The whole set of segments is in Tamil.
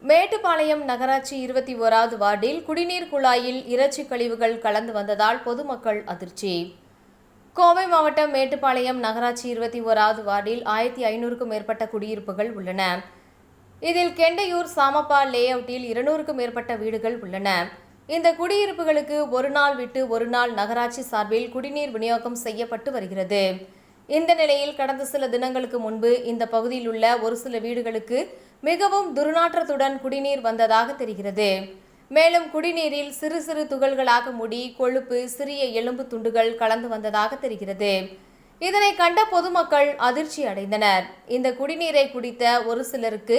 மேட்டுப்பாளையம் நகராட்சி 21வது வார்டில் குடிநீர் குழாயில் இறைச்சி கழிவுகள் கலந்து வந்ததால் பொதுமக்கள் அதிர்ச்சி. கோவை மாவட்டம் மேட்டுப்பாளையம் நகராட்சி 21வது வார்டில் 1500க்கும் மேற்பட்ட குடியிருப்புகள் உள்ளன. இதில் கெண்டையூர் சாமப்பா லேஅவுட்டில் 200க்கும் மேற்பட்ட வீடுகள் உள்ளன. இந்த குடியிருப்புகளுக்கு ஒரு நாள் விட்டு ஒரு நாள் நகராட்சி சார்பில் குடிநீர் விநியோகம் செய்யப்பட்டு வருகிறது. இந்த நிலையில் கடந்த சில தினங்களுக்கு முன்பு இந்த பகுதியில் உள்ள ஒரு சில வீடுகளுக்கு மிகவும் துர்நாற்றத்துடன் குடிநீர் வந்ததாக தெரிகிறது. மேலும் குடிநீரில் சிறு சிறு துகள்களாக முடி, கொழுப்பு, சிறிய எலும்பு துண்டுகள் கலந்து வந்ததாக தெரிகிறது. இதனை கண்ட பொதுமக்கள் அதிர்ச்சி அடைந்தனர். இந்த குடிநீரை குடித்த ஒரு சிலருக்கு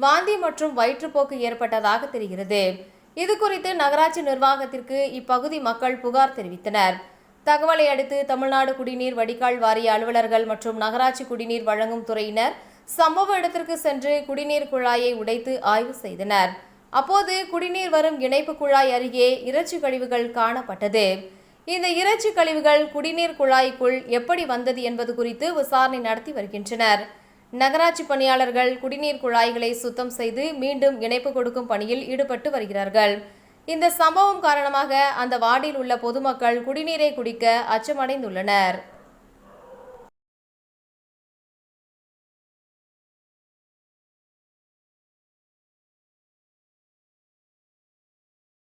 வாந்தி மற்றும் வயிற்றுப்போக்கு ஏற்பட்டதாக தெரிகிறது. இதுகுறித்து நகராட்சி நிர்வாகத்திற்கு இப்பகுதி மக்கள் புகார் தெரிவித்தனர். தகவலை அடுத்து தமிழ்நாடு குடிநீர் வடிகால் வாரிய அலுவலர்கள் மற்றும் நகராட்சி குடிநீர் வழங்கும் துறையினர் சம்பவ இடத்திற்கு சென்று குடிநீர் குழாயை உடைத்து ஆய்வு செய்தனர். அப்போது குடிநீர் வரும் இணைப்பு குழாய் அருகே இறைச்சி கழிவுகள் காணப்பட்டது. இந்த இறைச்சி கழிவுகள் குடிநீர் குழாய்க்குள் எப்படி வந்தது என்பது குறித்து விசாரணை நடத்தி வருகின்றனர். நகராட்சி பணியாளர்கள் குடிநீர் குழாய்களை சுத்தம் செய்து மீண்டும் இணைப்பு கொடுக்கும் பணியில் ஈடுபட்டு வருகிறார்கள். இந்த சம்பவம் காரணமாக அந்த வார்டில் உள்ள பொதுமக்கள் குடிநீரை குடிக்க அச்சமடைந்துள்ளனர்.